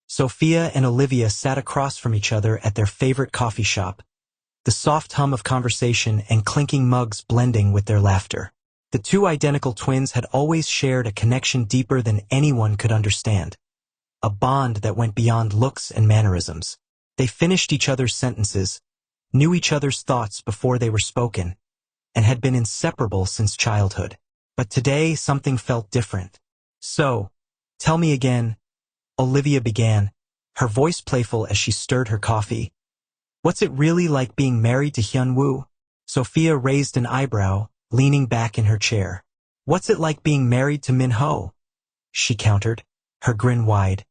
Sophia and Olivia sat across from each other at their favorite coffee shop, the soft hum of conversation and clinking mugs blending with their laughter. The two identical twins had always shared a connection deeper than anyone could understand, a bond that went beyond looks and mannerisms. They finished each other's sentences, knew each other's thoughts before they were spoken, and had been inseparable since childhood. But today something felt different. "So, tell me again," Olivia began, her voice playful as she stirred her coffee. "What's it really like being married to Hyun-woo?" Sophia raised an eyebrow, leaning back in her chair. "What's it like being married to Min-ho?" she countered, her grin wide.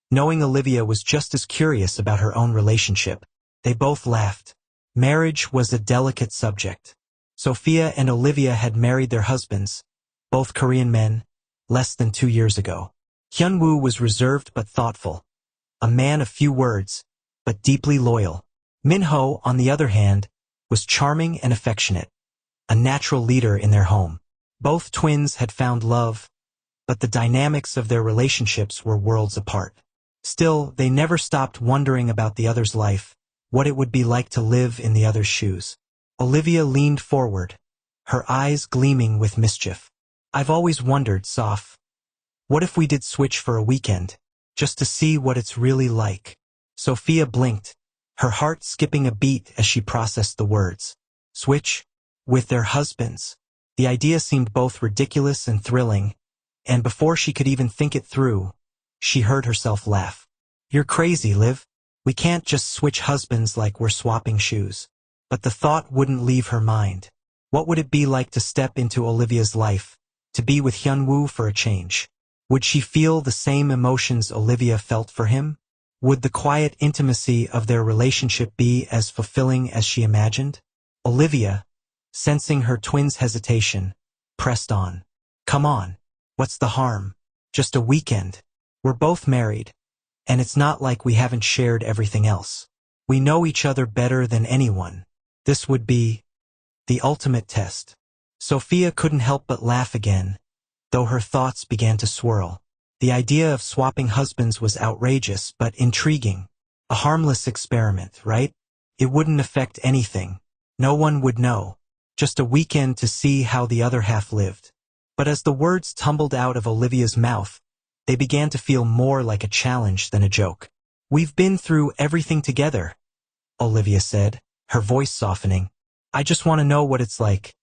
Knowing Olivia was just as curious about her own relationship, they both laughed. Marriage was a delicate subject. Sophia and Olivia had married their husbands, both Korean men, less than 2 years ago. Hyun-woo was reserved but thoughtful, a man of few words, but deeply loyal. Min-ho, on the other hand, was charming and affectionate, a natural leader in their home. Both twins had found love, but the dynamics of their relationships were worlds apart. Still, they never stopped wondering about the other's life, what it would be like to live in the other's shoes. Olivia leaned forward, her eyes gleaming with mischief. "I've always wondered, Soph, what if we did switch for a weekend, just to see what it's really like?" Sophia blinked, her heart skipping a beat as she processed the words. Switch? With their husbands? The idea seemed both ridiculous and thrilling, and before she could even think it through, she heard herself laugh. "You're crazy, Liv. We can't just switch husbands like we're swapping shoes." But the thought wouldn't leave her mind. What would it be like to step into Olivia's life, to be with Hyun-woo for a change? Would she feel the same emotions Olivia felt for him? Would the quiet intimacy of their relationship be as fulfilling as she imagined? Olivia, sensing her twin's hesitation, pressed on. "Come on. What's the harm? Just a weekend. We're both married, and it's not like we haven't shared everything else. We know each other better than anyone. This would be the ultimate test." Sophia couldn't help but laugh again, though her thoughts began to swirl. The idea of swapping husbands was outrageous but intriguing. A harmless experiment, right? It wouldn't affect anything. No one would know. Just a weekend to see how the other half lived. But as the words tumbled out of Olivia's mouth, they began to feel more like a challenge than a joke. "We've been through everything together," Olivia said, her voice softening. "I just want to know what it's like.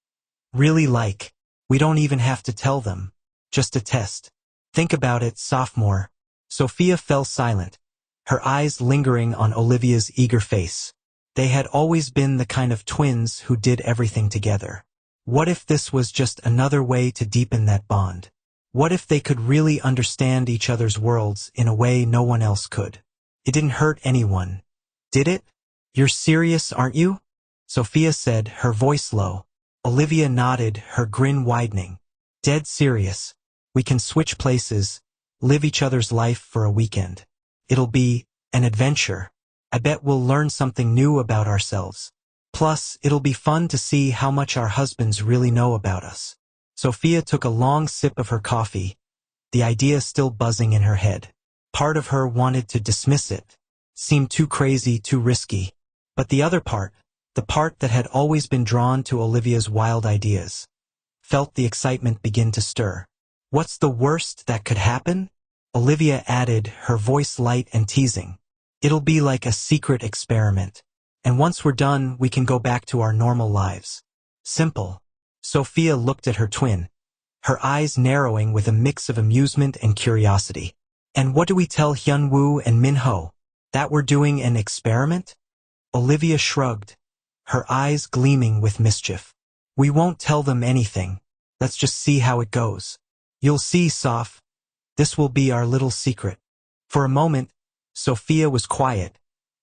Really like. We don't even have to tell them. Just a test. Think about it, sophomore." Sophia fell silent, her eyes lingering on Olivia's eager face. They had always been the kind of twins who did everything together. What if this was just another way to deepen that bond? What if they could really understand each other's worlds in a way no one else could? It didn't hurt anyone, did it? "You're serious, aren't you?" Sophia said, her voice low. Olivia nodded, her grin widening. "Dead serious. We can switch places, live each other's life for a weekend. It'll be an adventure. I bet we'll learn something new about ourselves. Plus, it'll be fun to see how much our husbands really know about us." Sophia took a long sip of her coffee, the idea still buzzing in her head. Part of her wanted to dismiss it. Seemed too crazy, too risky. But the other part, the part that had always been drawn to Olivia's wild ideas, felt the excitement begin to stir. "What's the worst that could happen?" Olivia added, her voice light and teasing. "It'll be like a secret experiment. And once we're done, we can go back to our normal lives. Simple." Sophia looked at her twin, her eyes narrowing with a mix of amusement and curiosity. "And what do we tell Hyun-woo and Min-ho? That we're doing an experiment?" Olivia shrugged, her eyes gleaming with mischief. "We won't tell them anything. Let's just see how it goes. You'll see, Soph. This will be our little secret." For a moment, Sophia was quiet,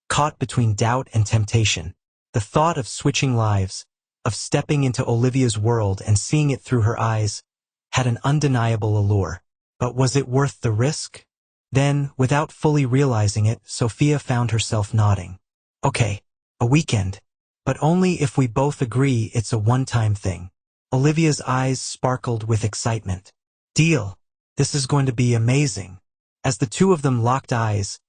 caught between doubt and temptation. The thought of switching lives, of stepping into Olivia's world and seeing it through her eyes, had an undeniable allure. But was it worth the risk? Then, without fully realizing it, Sophia found herself nodding. "Okay, a weekend. But only if we both agree it's a one-time thing." Olivia's eyes sparkled with excitement. "Deal. This is going to be amazing." As the two of them locked eyes,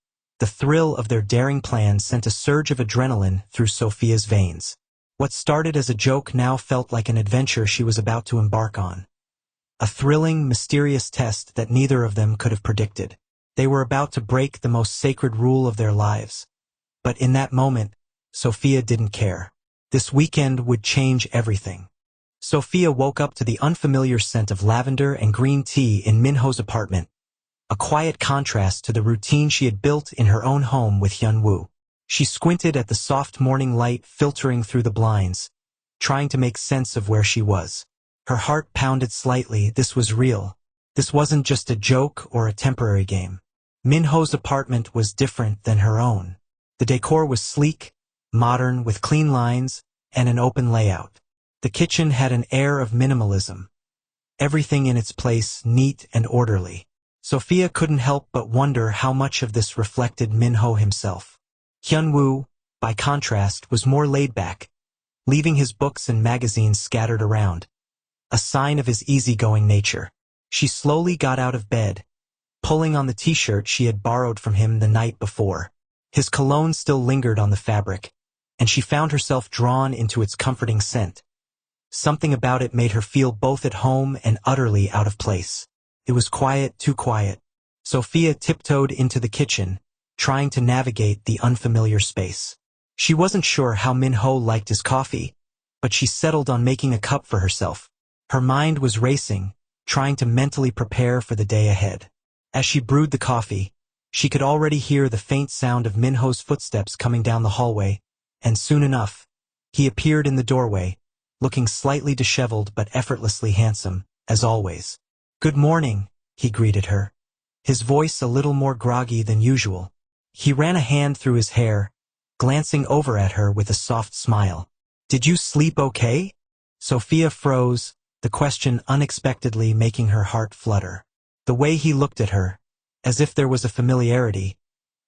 The thrill of their daring plan sent a surge of adrenaline through Sophia's veins. What started as a joke now felt like an adventure she was about to embark on. A thrilling, mysterious test that neither of them could have predicted. They were about to break the most sacred rule of their lives. But in that moment, Sophia didn't care. This weekend would change everything. Sophia woke up to the unfamiliar scent of lavender and green tea in Minho's apartment, a quiet contrast to the routine she had built in her own home with Hyun-woo. She squinted at the soft morning light filtering through the blinds, trying to make sense of where she was. Her heart pounded slightly. This was real. This wasn't just a joke or a temporary game. Minho's apartment was different than her own. The decor was sleek, modern, with clean lines and an open layout. The kitchen had an air of minimalism. Everything in its place, neat and orderly. Sophia couldn't help but wonder how much of this reflected Minho himself. Hyun-woo, by contrast, was more laid back, leaving his books and magazines scattered around, a sign of his easygoing nature. She slowly got out of bed, pulling on the t-shirt she had borrowed from him the night before. His cologne still lingered on the fabric, and she found herself drawn into its comforting scent. Something about it made her feel both at home and utterly out of place. It was quiet, too quiet. Sophia tiptoed into the kitchen, trying to navigate the unfamiliar space. She wasn't sure how Minho liked his coffee, but she settled on making a cup for herself. Her mind was racing, trying to mentally prepare for the day ahead. As she brewed the coffee, she could already hear the faint sound of Minho's footsteps coming down the hallway, and soon enough, he appeared in the doorway, looking slightly disheveled but effortlessly handsome, as always. "Good morning," he greeted her, his voice a little more groggy than usual. He ran a hand through his hair, glancing over at her with a soft smile. "Did you sleep okay?" Sophia froze, the question unexpectedly making her heart flutter. The way he looked at her, as if there was a familiarity,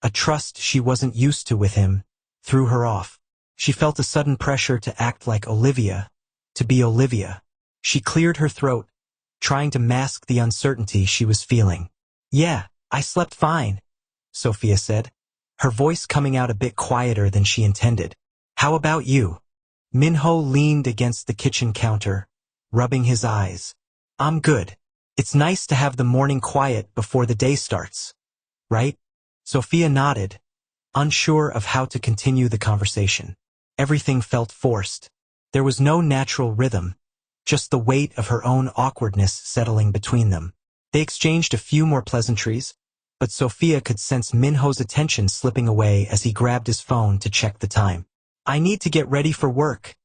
a trust she wasn't used to with him, threw her off. She felt a sudden pressure to act like Olivia, to be Olivia. She cleared her throat, trying to mask the uncertainty she was feeling. "Yeah, I slept fine," Sophia said, her voice coming out a bit quieter than she intended. "How about you?" Minho leaned against the kitchen counter, rubbing his eyes. "I'm good. It's nice to have the morning quiet before the day starts, right?" Sophia nodded, unsure of how to continue the conversation. Everything felt forced. There was no natural rhythm, just the weight of her own awkwardness settling between them. They exchanged a few more pleasantries, but Sophia could sense Minho's attention slipping away as he grabbed his phone to check the time. "I need to get ready for work,"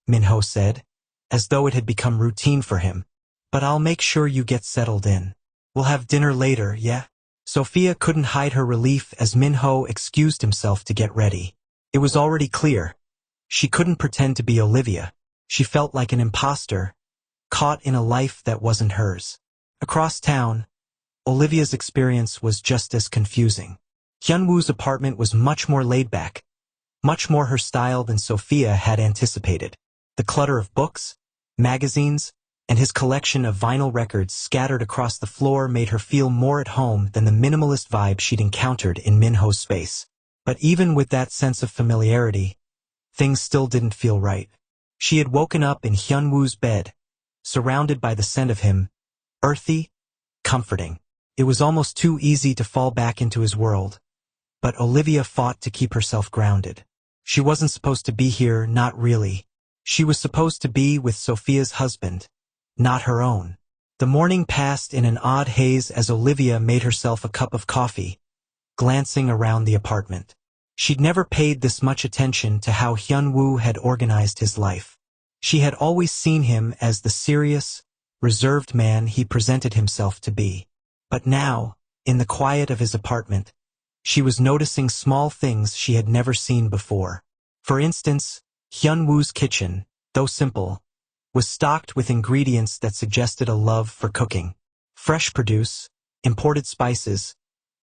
Minho said, as though it had become routine for him. "But I'll make sure you get settled in. We'll have dinner later, yeah?" Sophia couldn't hide her relief as Minho excused himself to get ready. It was already clear. She couldn't pretend to be Olivia. She felt like an imposter, caught in a life that wasn't hers. Across town, Olivia's experience was just as confusing. Hyun-woo's apartment was much more laid back, much more her style than Sophia had anticipated. The clutter of books, magazines, and his collection of vinyl records scattered across the floor made her feel more at home than the minimalist vibe she'd encountered in Minho's space. But even with that sense of familiarity, things still didn't feel right. She had woken up in Hyun-woo's bed, surrounded by the scent of him, earthy, comforting. It was almost too easy to fall back into his world, but Olivia fought to keep herself grounded. She wasn't supposed to be here, not really. She was supposed to be with Sophia's husband, not her own. The morning passed in an odd haze as Olivia made herself a cup of coffee, glancing around the apartment. She'd never paid this much attention to how Hyun-woo had organized his life. She had always seen him as the serious, reserved man he presented himself to be. But now, in the quiet of his apartment, she was noticing small things she had never seen before. For instance, Hyun-woo's kitchen, though simple, was stocked with ingredients that suggested a love for cooking. Fresh produce, imported spices,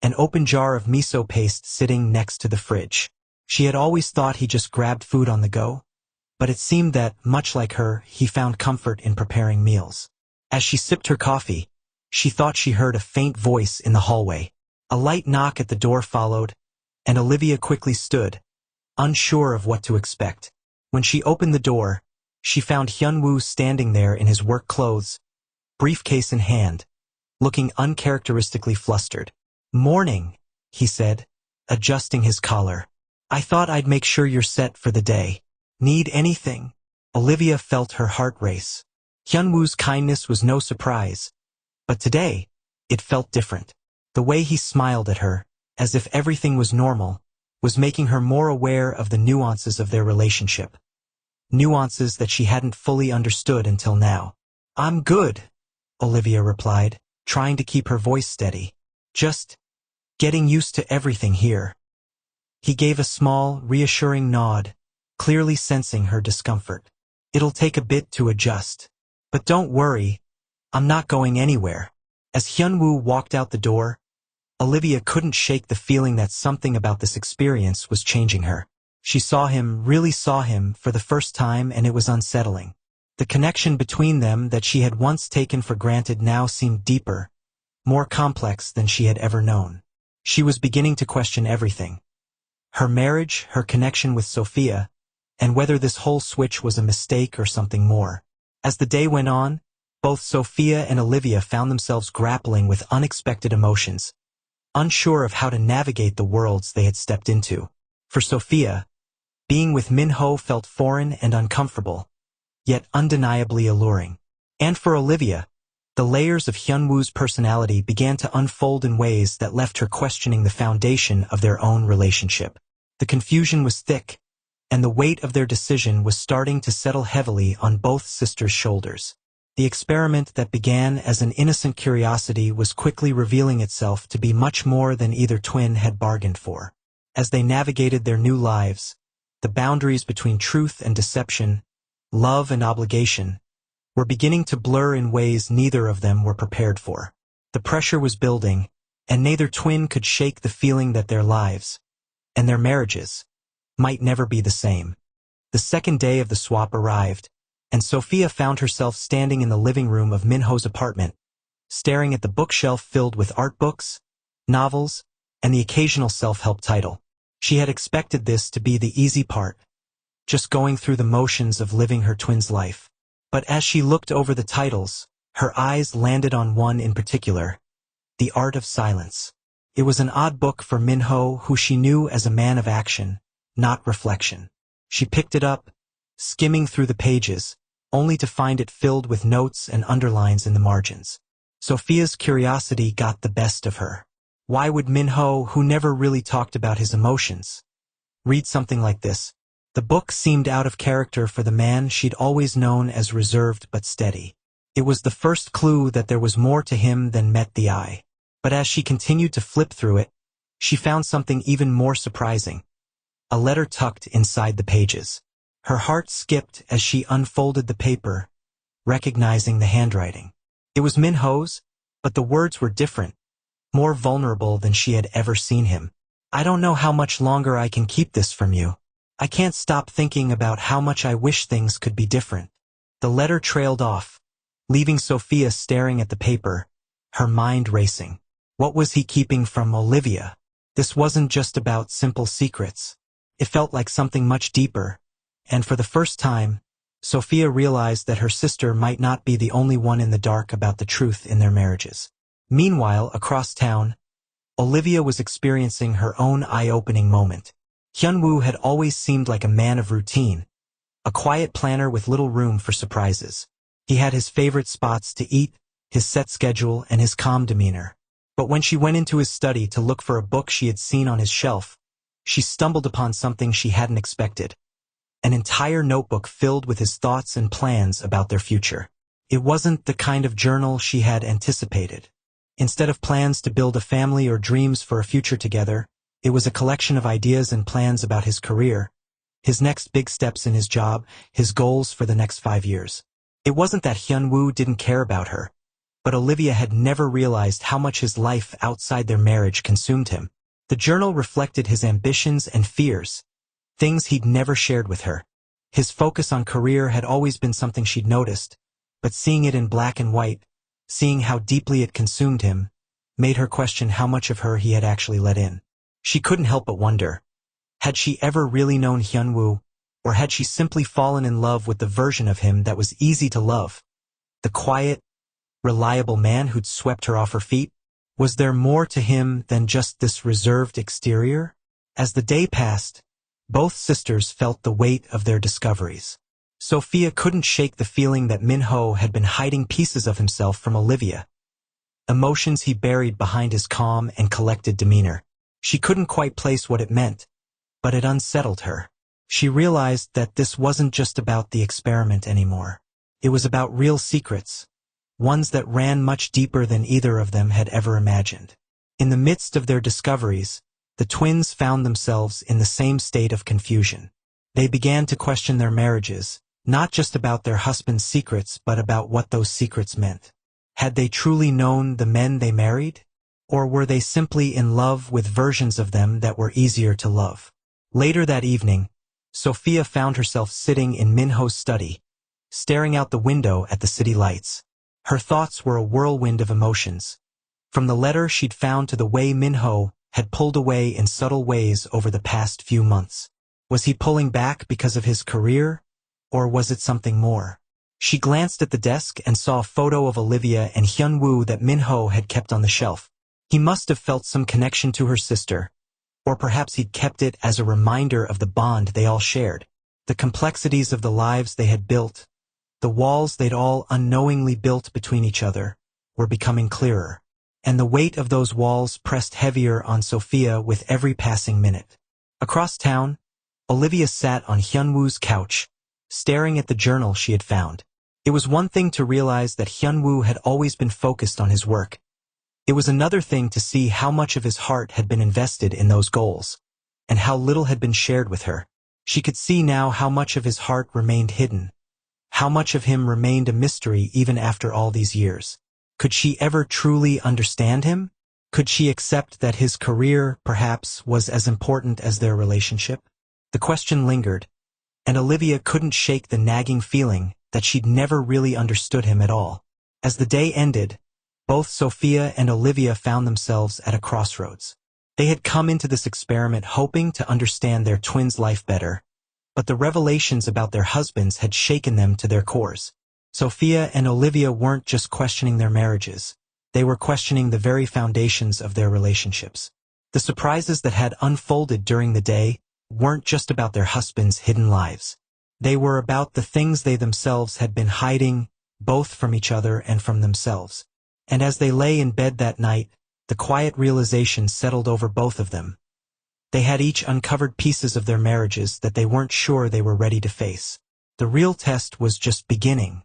an open jar of miso paste sitting next to the fridge. She had always thought he just grabbed food on the go, but it seemed that, much like her, he found comfort in preparing meals. As she sipped her coffee, she thought she heard a faint voice in the hallway. A light knock at the door followed, and Olivia quickly stood, unsure of what to expect. When she opened the door, she found Hyun-woo standing there in his work clothes, briefcase in hand, looking uncharacteristically flustered. "Morning," he said, adjusting his collar. "I thought I'd make sure you're set for the day. Need anything?" Olivia felt her heart race. Hyun-woo's kindness was no surprise, but today, it felt different. The way he smiled at her, as if everything was normal, was making her more aware of the nuances of their relationship. Nuances that she hadn't fully understood until now. "I'm good," Olivia replied, trying to keep her voice steady. "Just getting used to everything here." He gave a small, reassuring nod, clearly sensing her discomfort. "It'll take a bit to adjust. But don't worry, I'm not going anywhere." As Hyun-woo walked out the door, Olivia couldn't shake the feeling that something about this experience was changing her. She really saw him, for the first time, and it was unsettling. The connection between them that she had once taken for granted now seemed deeper, more complex than she had ever known. She was beginning to question everything. Her marriage, her connection with Sophia, and whether this whole switch was a mistake or something more. As the day went on, both Sophia and Olivia found themselves grappling with unexpected emotions, unsure of how to navigate the worlds they had stepped into. For Sophia, being with Min-ho felt foreign and uncomfortable, yet undeniably alluring. And for Olivia, the layers of Hyun-woo's personality began to unfold in ways that left her questioning the foundation of their own relationship. The confusion was thick, and the weight of their decision was starting to settle heavily on both sisters' shoulders. The experiment that began as an innocent curiosity was quickly revealing itself to be much more than either twin had bargained for. As they navigated their new lives, the boundaries between truth and deception, love and obligation, were beginning to blur in ways neither of them were prepared for. The pressure was building, and neither twin could shake the feeling that their lives, and their marriages, might never be the same. The second day of the swap arrived, and Sophia found herself standing in the living room of Min-ho's apartment, staring at the bookshelf filled with art books, novels, and the occasional self-help title. She had expected this to be the easy part, just going through the motions of living her twin's life. But as she looked over the titles, her eyes landed on one in particular, The Art of Silence. It was an odd book for Min-ho, who she knew as a man of action, not reflection. She picked it up, skimming through the pages, only to find it filled with notes and underlines in the margins. Sophia's curiosity got the best of her. Why would Min-ho, who never really talked about his emotions, read something like this? The book seemed out of character for the man she'd always known as reserved but steady. It was the first clue that there was more to him than met the eye. But as she continued to flip through it, she found something even more surprising. A letter tucked inside the pages. Her heart skipped as she unfolded the paper, recognizing the handwriting. It was Min-ho's, but the words were different, more vulnerable than she had ever seen him. "I don't know how much longer I can keep this from you. I can't stop thinking about how much I wish things could be different." The letter trailed off, leaving Sophia staring at the paper, her mind racing. What was he keeping from Olivia? This wasn't just about simple secrets. It felt like something much deeper, and for the first time, Sophia realized that her sister might not be the only one in the dark about the truth in their marriages. Meanwhile, across town, Olivia was experiencing her own eye-opening moment. Hyun-woo had always seemed like a man of routine, a quiet planner with little room for surprises. He had his favorite spots to eat, his set schedule, and his calm demeanor. But when she went into his study to look for a book she had seen on his shelf, she stumbled upon something she hadn't expected. An entire notebook filled with his thoughts and plans about their future. It wasn't the kind of journal she had anticipated. Instead of plans to build a family or dreams for a future together, it was a collection of ideas and plans about his career, his next big steps in his job, his goals for the next 5 years. It wasn't that Hyun-woo didn't care about her, but Olivia had never realized how much his life outside their marriage consumed him. The journal reflected his ambitions and fears, things he'd never shared with her. His focus on career had always been something she'd noticed, but seeing it in black and white, seeing how deeply it consumed him, made her question how much of her he had actually let in. She couldn't help but wonder, had she ever really known Hyun-woo, or had she simply fallen in love with the version of him that was easy to love? The quiet, reliable man who'd swept her off her feet? Was there more to him than just this reserved exterior? As the day passed, both sisters felt the weight of their discoveries. Sophia couldn't shake the feeling that Min-ho had been hiding pieces of himself from Olivia, emotions he buried behind his calm and collected demeanor. She couldn't quite place what it meant, but it unsettled her. She realized that this wasn't just about the experiment anymore. It was about real secrets, ones that ran much deeper than either of them had ever imagined. In the midst of their discoveries, the twins found themselves in the same state of confusion. They began to question their marriages, not just about their husband's secrets but about what those secrets meant. Had they truly known the men they married? Or were they simply in love with versions of them that were easier to love? Later that evening, Sophia found herself sitting in Min-ho's study, staring out the window at the city lights. Her thoughts were a whirlwind of emotions, from the letter she'd found to the way Min-ho had pulled away in subtle ways over the past few months. Was he pulling back because of his career, or was it something more? She glanced at the desk and saw a photo of Olivia and Hyun-woo that Min-ho had kept on the shelf. He must have felt some connection to her sister, or perhaps he'd kept it as a reminder of the bond they all shared, the complexities of the lives they had built. The walls they'd all unknowingly built between each other were becoming clearer, and the weight of those walls pressed heavier on Sophia with every passing minute. Across town, Olivia sat on Hyun-woo's couch, staring at the journal she had found. It was one thing to realize that Hyun-woo had always been focused on his work. It was another thing to see how much of his heart had been invested in those goals, and how little had been shared with her. She could see now how much of his heart remained hidden, how much of him remained a mystery even after all these years. Could she ever truly understand him? Could she accept that his career, perhaps, was as important as their relationship? The question lingered, and Olivia couldn't shake the nagging feeling that she'd never really understood him at all. As the day ended, both Sophia and Olivia found themselves at a crossroads. They had come into this experiment hoping to understand their twins' life better, but the revelations about their husbands had shaken them to their cores. Sophia and Olivia weren't just questioning their marriages, they were questioning the very foundations of their relationships. The surprises that had unfolded during the day weren't just about their husbands' hidden lives. They were about the things they themselves had been hiding, both from each other and from themselves. And as they lay in bed that night, the quiet realization settled over both of them. They had each uncovered pieces of their marriages that they weren't sure they were ready to face. The real test was just beginning.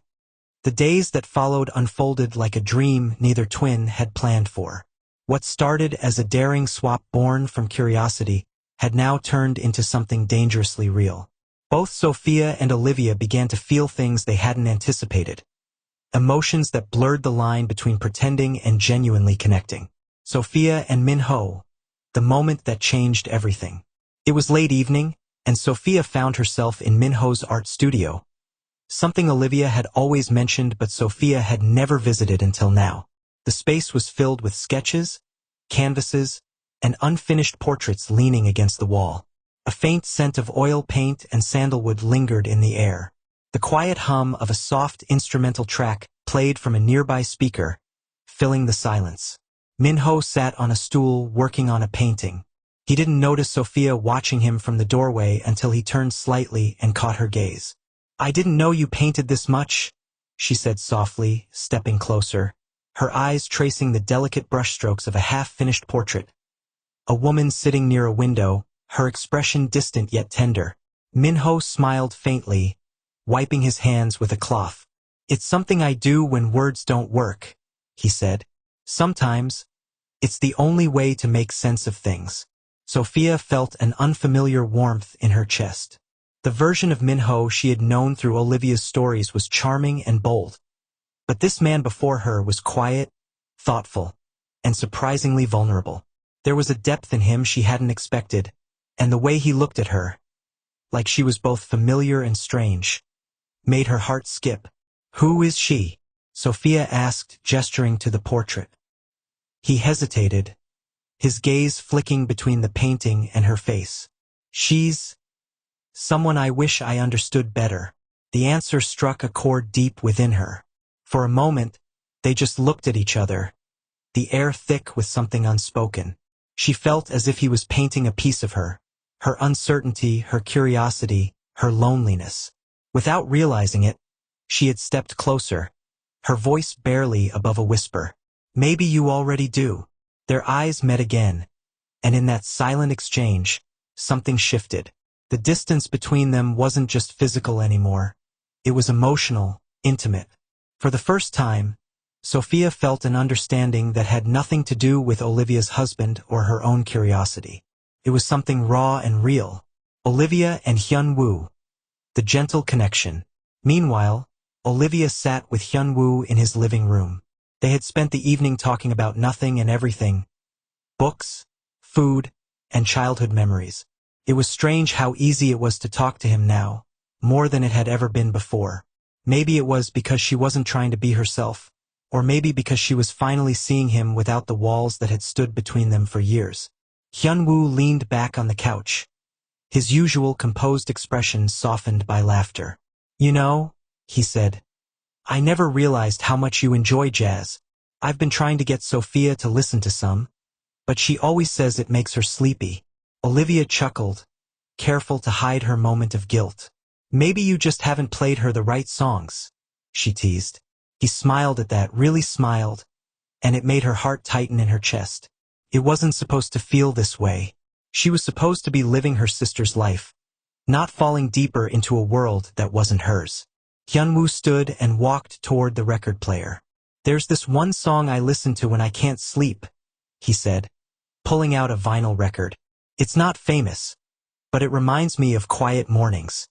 The days that followed unfolded like a dream neither twin had planned for. What started as a daring swap born from curiosity had now turned into something dangerously real. Both Sophia and Olivia began to feel things they hadn't anticipated, emotions that blurred the line between pretending and genuinely connecting. Sophia and Min-ho, the moment that changed everything. It was late evening, and Sophia found herself in Min-ho's art studio, something Olivia had always mentioned but Sophia had never visited until now. The space was filled with sketches, canvases, and unfinished portraits leaning against the wall. A faint scent of oil paint and sandalwood lingered in the air. The quiet hum of a soft instrumental track played from a nearby speaker, filling the silence. Min-ho sat on a stool working on a painting. He didn't notice Sophia watching him from the doorway until he turned slightly and caught her gaze. "I didn't know you painted this much," she said softly, stepping closer, her eyes tracing the delicate brushstrokes of a half-finished portrait. A woman sitting near a window, her expression distant yet tender. Min-ho smiled faintly, wiping his hands with a cloth. "It's something I do when words don't work," he said. "Sometimes, it's the only way to make sense of things." Sophia felt an unfamiliar warmth in her chest. The version of Min-ho she had known through Olivia's stories was charming and bold. But this man before her was quiet, thoughtful, and surprisingly vulnerable. There was a depth in him she hadn't expected, and the way he looked at her, like she was both familiar and strange, made her heart skip. "Who is she?" Sophia asked, gesturing to the portrait. He hesitated, his gaze flicking between the painting and her face. She's someone I wish I understood better. The answer struck a chord deep within her. For a moment, they just looked at each other, the air thick with something unspoken. She felt as if he was painting a piece of her uncertainty, her curiosity, her loneliness. Without realizing it, she had stepped closer, her voice barely above a whisper. Maybe you already do. Their eyes met again, and in that silent exchange, something shifted. The distance between them wasn't just physical anymore. It was emotional, intimate. For the first time, Sophia felt an understanding that had nothing to do with Olivia's husband or her own curiosity. It was something raw and real. Olivia and Hyun-woo. The gentle connection. Meanwhile, Olivia sat with Hyun-woo in his living room. They had spent the evening talking about nothing and everything. Books, food, and childhood memories. It was strange how easy it was to talk to him now, more than it had ever been before. Maybe it was because she wasn't trying to be herself, or maybe because she was finally seeing him without the walls that had stood between them for years. Hyun-woo leaned back on the couch, his usual composed expression softened by laughter. You know, he said, I never realized how much you enjoy jazz. I've been trying to get Sophia to listen to some, but she always says it makes her sleepy. Olivia chuckled, careful to hide her moment of guilt. Maybe you just haven't played her the right songs, she teased. He smiled at that, really smiled, and it made her heart tighten in her chest. It wasn't supposed to feel this way. She was supposed to be living her sister's life, not falling deeper into a world that wasn't hers. Hyun-woo stood and walked toward the record player. There's this one song I listen to when I can't sleep, he said, pulling out a vinyl record. It's not famous, but it reminds me of quiet mornings.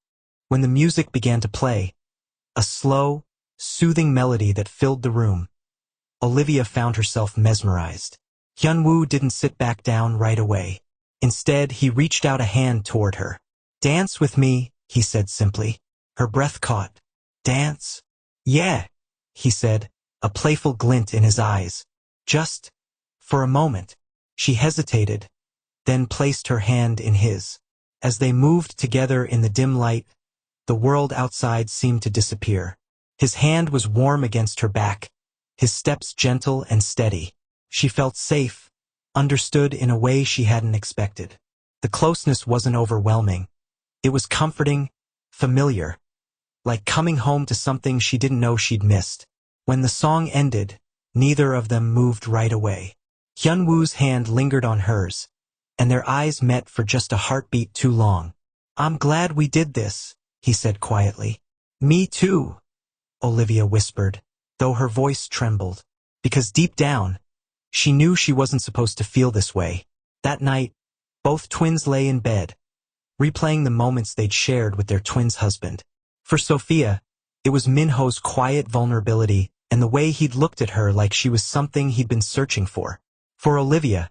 When the music began to play, a slow, soothing melody that filled the room, Olivia found herself mesmerized. Hyun-woo didn't sit back down right away. Instead, he reached out a hand toward her. Dance with me, he said simply. Her breath caught. Dance? Yeah, he said, a playful glint in his eyes. Just for a moment. She hesitated, then placed her hand in his. As they moved together in the dim light, the world outside seemed to disappear. His hand was warm against her back, his steps gentle and steady. She felt safe, understood in a way she hadn't expected. The closeness wasn't overwhelming. It was comforting, familiar, like coming home to something she didn't know she'd missed. When the song ended, neither of them moved right away. Hyun-woo's hand lingered on hers, and their eyes met for just a heartbeat too long. I'm glad we did this, he said quietly. Me too, Olivia whispered, though her voice trembled, because deep down, she knew she wasn't supposed to feel this way. That night, both twins lay in bed, replaying the moments they'd shared with their twins' husband. For Sophia, it was Minho's quiet vulnerability and the way he'd looked at her like she was something he'd been searching for. For Olivia,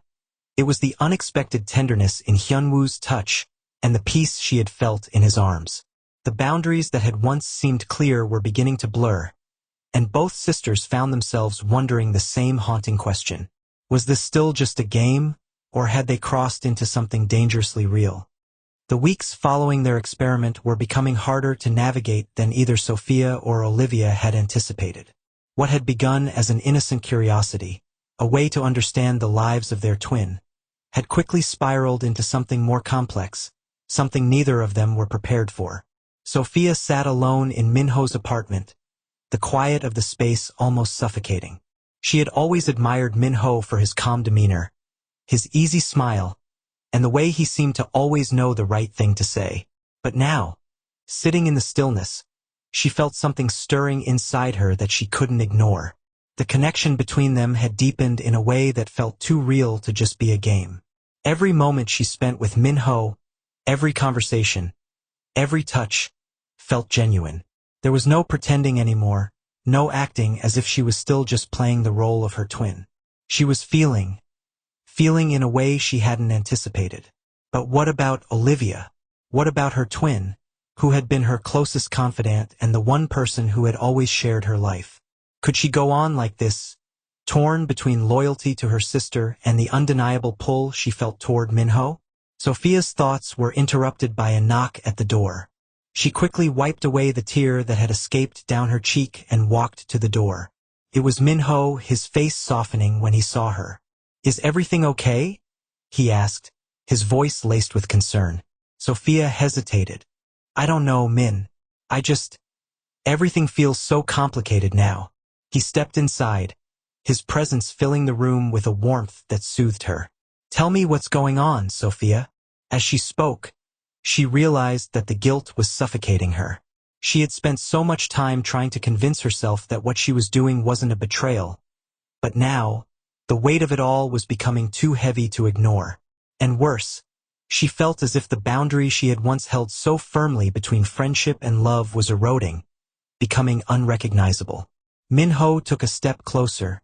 it was the unexpected tenderness in Hyun-woo's touch and the peace she had felt in his arms. The boundaries that had once seemed clear were beginning to blur, and both sisters found themselves wondering the same haunting question. Was this still just a game, or had they crossed into something dangerously real? The weeks following their experiment were becoming harder to navigate than either Sophia or Olivia had anticipated. What had begun as an innocent curiosity, a way to understand the lives of their twin, had quickly spiraled into something more complex, something neither of them were prepared for. Sophia sat alone in Minho's apartment, the quiet of the space almost suffocating. She had always admired Minho for his calm demeanor, his easy smile, and the way he seemed to always know the right thing to say. But now, sitting in the stillness, she felt something stirring inside her that she couldn't ignore. The connection between them had deepened in a way that felt too real to just be a game. Every moment she spent with Minho, every conversation, every touch, felt genuine. There was no pretending anymore, no acting as if she was still just playing the role of her twin. She was feeling in a way she hadn't anticipated. But what about Olivia? What about her twin, who had been her closest confidant and the one person who had always shared her life? Could she go on like this, torn between loyalty to her sister and the undeniable pull she felt toward Minho. Sophia's thoughts were interrupted by a knock at the door. She quickly wiped away the tear that had escaped down her cheek and walked to the door. It was Minho, his face softening when he saw her. "Is everything okay?" he asked, his voice laced with concern. Sophia hesitated. "I don't know, Min. Everything feels so complicated now." He stepped inside, his presence filling the room with a warmth that soothed her. "Tell me what's going on, Sophia." As she spoke, she realized that the guilt was suffocating her. She had spent so much time trying to convince herself that what she was doing wasn't a betrayal. But now, the weight of it all was becoming too heavy to ignore. And worse, she felt as if the boundary she had once held so firmly between friendship and love was eroding, becoming unrecognizable. Minho took a step closer,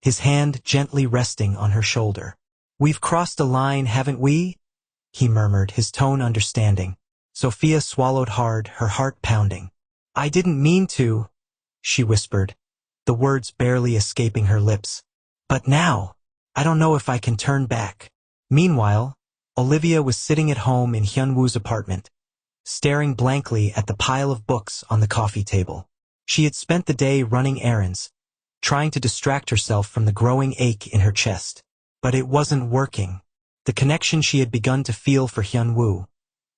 his hand gently resting on her shoulder. "We've crossed a line, haven't we?" he murmured, his tone understanding. Sophia swallowed hard, her heart pounding. "I didn't mean to," she whispered, the words barely escaping her lips. "But now, I don't know if I can turn back." Meanwhile, Olivia was sitting at home in Hyun-woo's apartment, staring blankly at the pile of books on the coffee table. She had spent the day running errands, trying to distract herself from the growing ache in her chest. But it wasn't working. The connection she had begun to feel for Hyun-woo,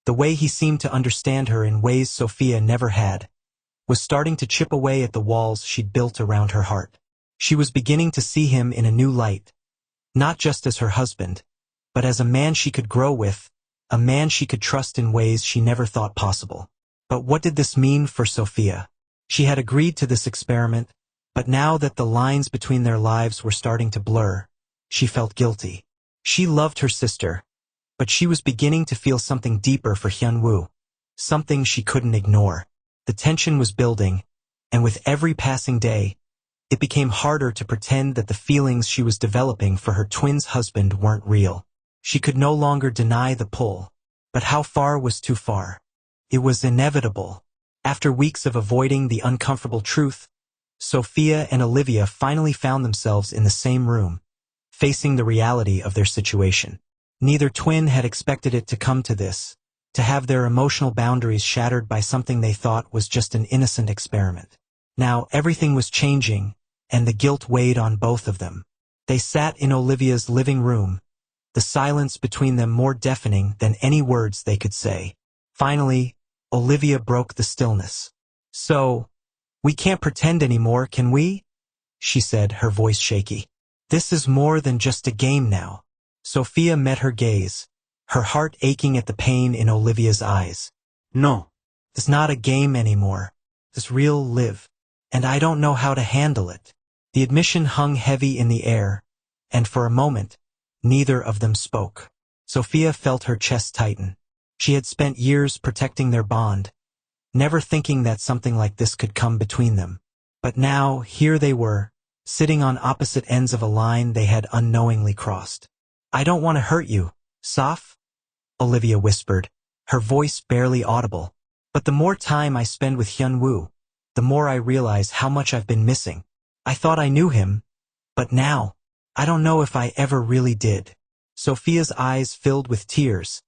the way he seemed to understand her in ways Sophia never had, was starting to chip away at the walls she'd built around her heart. She was beginning to see him in a new light, not just as her husband, but as a man she could grow with, a man she could trust in ways she never thought possible. But what did this mean for Sophia? She had agreed to this experiment, but now that the lines between their lives were starting to blur, she felt guilty. She loved her sister, but she was beginning to feel something deeper for Hyun-woo, something she couldn't ignore. The tension was building, and with every passing day, it became harder to pretend that the feelings she was developing for her twin's husband weren't real. She could no longer deny the pull. But how far was too far? It was inevitable. After weeks of avoiding the uncomfortable truth, Sophia and Olivia finally found themselves in the same room, facing the reality of their situation. Neither twin had expected it to come to this, to have their emotional boundaries shattered by something they thought was just an innocent experiment. Now everything was changing, and the guilt weighed on both of them. They sat in Olivia's living room, the silence between them more deafening than any words they could say. Finally, Olivia broke the stillness. "So, we can't pretend anymore, can we?" she said, her voice shaky. "This is more than just a game now." Sophia met her gaze, her heart aching at the pain in Olivia's eyes. "No, it's not a game anymore. It's real live. And I don't know how to handle it." The admission hung heavy in the air, and for a moment, neither of them spoke. Sophia felt her chest tighten. She had spent years protecting their bond, never thinking that something like this could come between them. But now, here they were, sitting on opposite ends of a line they had unknowingly crossed. "I don't want to hurt you, Soph," Olivia whispered, her voice barely audible. "But the more time I spend with Hyun-woo, the more I realize how much I've been missing. I thought I knew him, but now, I don't know if I ever really did." Sophia's eyes filled with tears,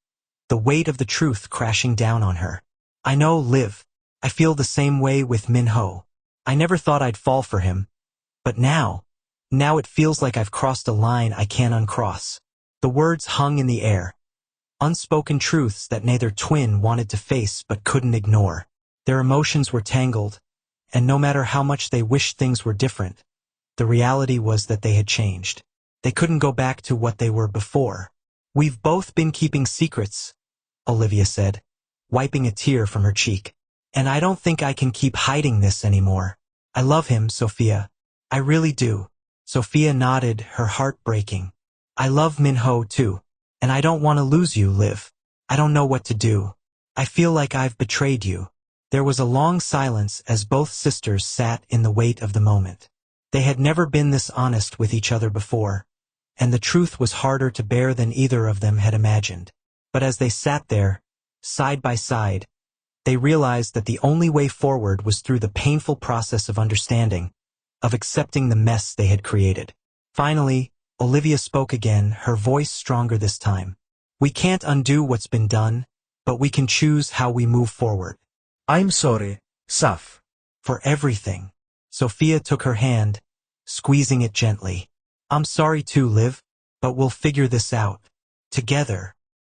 the weight of the truth crashing down on her. "I know, Liv. I feel the same way with Minho. I never thought I'd fall for him. But now it feels like I've crossed a line I can't uncross." The words hung in the air, unspoken truths that neither twin wanted to face but couldn't ignore. Their emotions were tangled, and no matter how much they wished things were different, the reality was that they had changed. They couldn't go back to what they were before. "We've both been keeping secrets," Olivia said, wiping a tear from her cheek. "And I don't think I can keep hiding this anymore. I love him, Sophia. I really do." Sophia nodded, her heart breaking. "I love Minho too, and I don't want to lose you, Liv. I don't know what to do. I feel like I've betrayed you." There was a long silence as both sisters sat in the weight of the moment. They had never been this honest with each other before, and the truth was harder to bear than either of them had imagined. But as they sat there, side by side, they realized that the only way forward was through the painful process of understanding, of accepting the mess they had created. Finally, Olivia spoke again, her voice stronger this time. We can't undo what's been done, but we can choose how we move forward. I'm sorry, Saf. For everything. Sophia took her hand, squeezing it gently. I'm sorry too, Liv, but we'll figure this out. Together.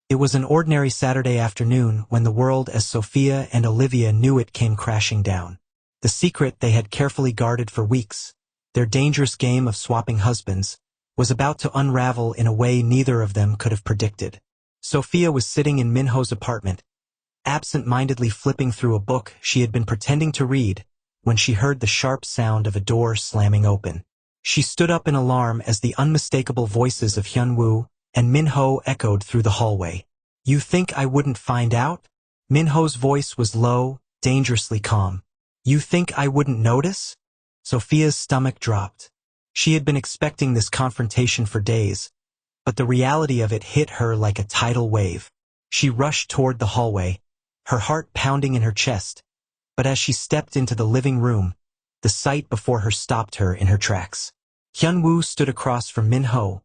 It was an ordinary Saturday afternoon when the world as Sophia and Olivia knew it came crashing down. The secret they had carefully guarded for weeks, their dangerous game of swapping husbands, was about to unravel in a way neither of them could have predicted. Sophia was sitting in Minho's apartment, absent-mindedly flipping through a book she had been pretending to read, when she heard the sharp sound of a door slamming open. She stood up in alarm as the unmistakable voices of Hyun-woo and Minho echoed through the hallway. You think I wouldn't find out? Minho's voice was low, dangerously calm. You think I wouldn't notice? Sophia's stomach dropped. She had been expecting this confrontation for days, but the reality of it hit her like a tidal wave. She rushed toward the hallway, her heart pounding in her chest, but as she stepped into the living room, the sight before her stopped her in her tracks. Hyun-woo stood across from Minho,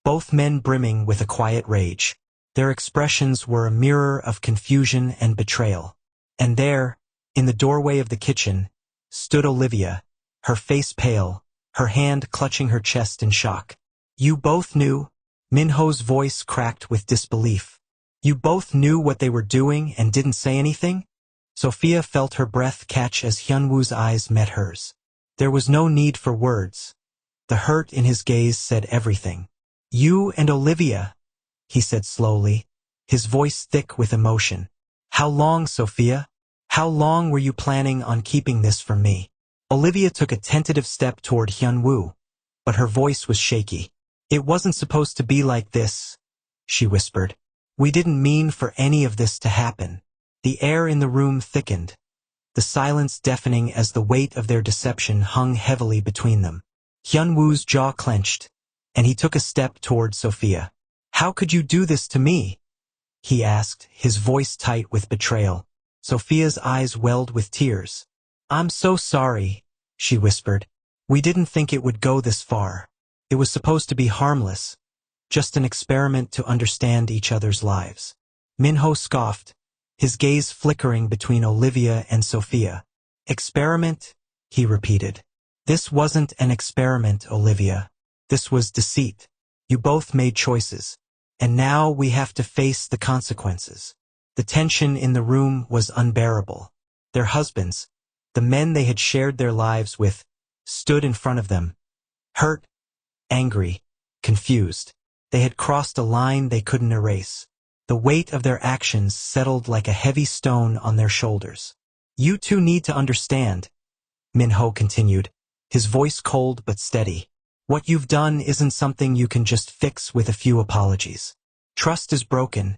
both men brimming with a quiet rage. Their expressions were a mirror of confusion and betrayal. And there, in the doorway of the kitchen, stood Olivia, her face pale, her hand clutching her chest in shock. You both knew? Minho's voice cracked with disbelief. You both knew what they were doing and didn't say anything? Sophia felt her breath catch as Hyun-woo's eyes met hers. There was no need for words. The hurt in his gaze said everything. You and Olivia, he said slowly, his voice thick with emotion. How long, Sophia? How long were you planning on keeping this from me? Olivia took a tentative step toward Hyun-woo, but her voice was shaky. It wasn't supposed to be like this, she whispered. We didn't mean for any of this to happen. The air in the room thickened, the silence deafening as the weight of their deception hung heavily between them. Hyun-woo's jaw clenched, and he took a step toward Sophia. How could you do this to me? He asked, his voice tight with betrayal. Sophia's eyes welled with tears. I'm so sorry, she whispered. We didn't think it would go this far. It was supposed to be harmless, just an experiment to understand each other's lives. Minho scoffed, his gaze flickering between Olivia and Sophia. Experiment? He repeated. This wasn't an experiment, Olivia. This was deceit. You both made choices. And now we have to face the consequences. The tension in the room was unbearable. Their husbands, the men they had shared their lives with, stood in front of them. Hurt, angry, confused. They had crossed a line they couldn't erase. The weight of their actions settled like a heavy stone on their shoulders. You two need to understand, Minho continued, his voice cold but steady. What you've done isn't something you can just fix with a few apologies. Trust is broken,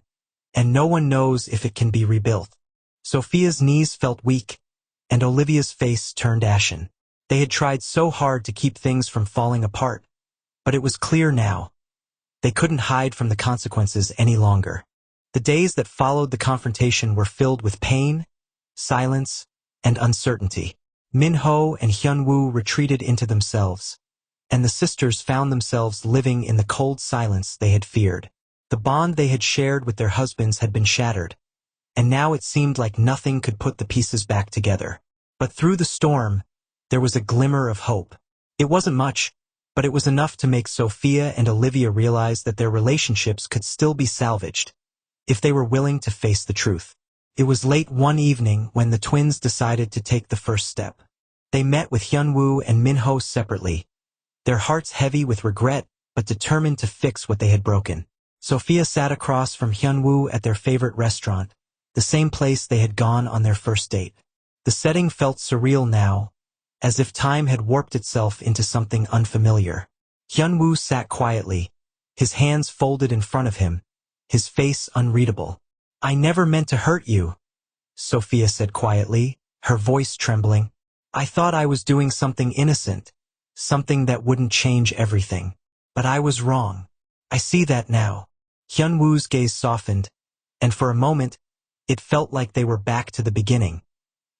and no one knows if it can be rebuilt. Sophia's knees felt weak, and Olivia's face turned ashen. They had tried so hard to keep things from falling apart, but it was clear now. They couldn't hide from the consequences any longer. The days that followed the confrontation were filled with pain, silence, and uncertainty. Minho and Hyun-woo retreated into themselves, and the sisters found themselves living in the cold silence they had feared. The bond they had shared with their husbands had been shattered, and now it seemed like nothing could put the pieces back together. But through the storm, there was a glimmer of hope. It wasn't much, but it was enough to make Sophia and Olivia realize that their relationships could still be salvaged, if they were willing to face the truth. It was late one evening when the twins decided to take the first step. They met with Hyun-woo and Minho separately, their hearts heavy with regret but determined to fix what they had broken. Sophia sat across from Hyun-woo at their favorite restaurant, the same place they had gone on their first date. The setting felt surreal now, as if time had warped itself into something unfamiliar. Hyun-woo sat quietly, his hands folded in front of him, his face unreadable. I never meant to hurt you, Sophia said quietly, her voice trembling. I thought I was doing something innocent, something that wouldn't change everything. But I was wrong. I see that now. Hyun-woo's gaze softened, and for a moment, it felt like they were back to the beginning.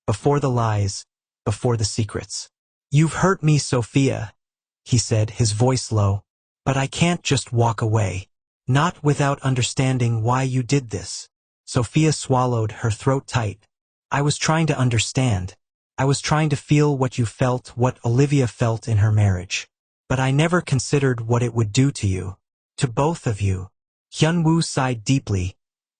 Before the lies, before the secrets. "You've hurt me, Sophia," he said, his voice low. "But I can't just walk away. Not without understanding why you did this." Sophia swallowed, her throat tight. "I was trying to understand. I was trying to feel what you felt, what Olivia felt in her marriage. But I never considered what it would do to you. To both of you." Hyun-woo sighed deeply,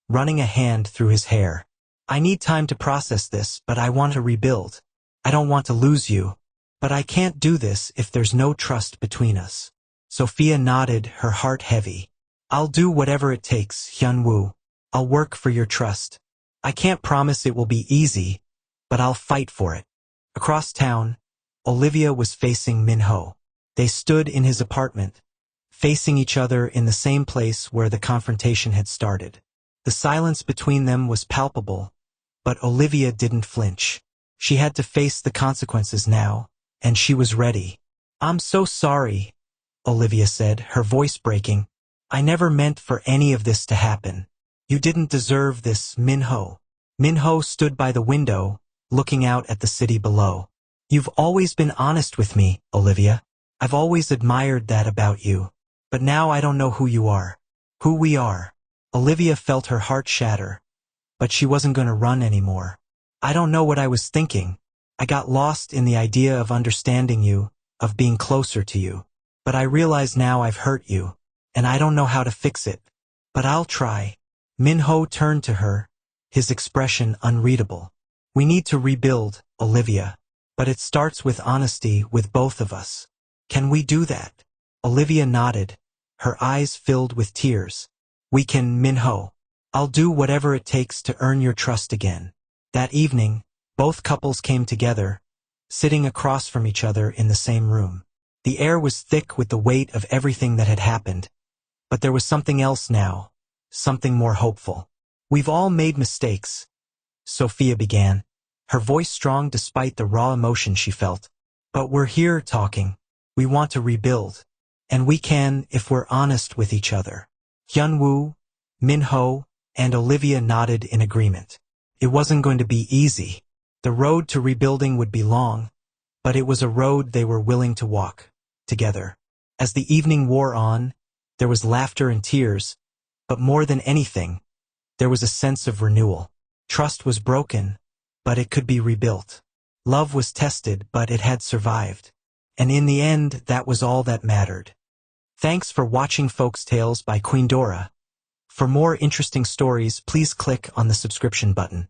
running a hand through his hair. "I need time to process this, but I want to rebuild. I don't want to lose you. But I can't do this if there's no trust between us." Sophia nodded, her heart heavy. "I'll do whatever it takes, Hyun-woo. I'll work for your trust. I can't promise it will be easy, but I'll fight for it." Across town, Olivia was facing Min-ho. They stood in his apartment, facing each other in the same place where the confrontation had started. The silence between them was palpable, but Olivia didn't flinch. She had to face the consequences now, and she was ready. "I'm so sorry," Olivia said, her voice breaking. "I never meant for any of this to happen. You didn't deserve this, Min-ho." Min-ho stood by the window, looking out at the city below. "You've always been honest with me, Olivia. I've always admired that about you. But now I don't know who you are. Who we are." Olivia felt her heart shatter, but she wasn't going to run anymore. "I don't know what I was thinking. I got lost in the idea of understanding you, of being closer to you. But I realize now I've hurt you, and I don't know how to fix it. But I'll try." Min-ho turned to her, his expression unreadable. "We need to rebuild, Olivia. But it starts with honesty with both of us. Can we do that?" Olivia nodded, her eyes filled with tears. "We can, Min-ho. I'll do whatever it takes to earn your trust again." That evening, both couples came together, sitting across from each other in the same room. The air was thick with the weight of everything that had happened, but there was something else now, something more hopeful. "We've all made mistakes," Sophia began, her voice strong despite the raw emotion she felt. "But we're here talking. We want to rebuild. And we can if we're honest with each other." Hyun-woo, Min-ho, and Olivia nodded in agreement. It wasn't going to be easy. The road to rebuilding would be long, but it was a road they were willing to walk, together. As the evening wore on, there was laughter and tears, but more than anything, there was a sense of renewal. Trust was broken, but it could be rebuilt. Love was tested, but it had survived. And in the end, that was all that mattered. Thanks for watching Folks Tales by Queen Dora. For more interesting stories, please click on the subscription button.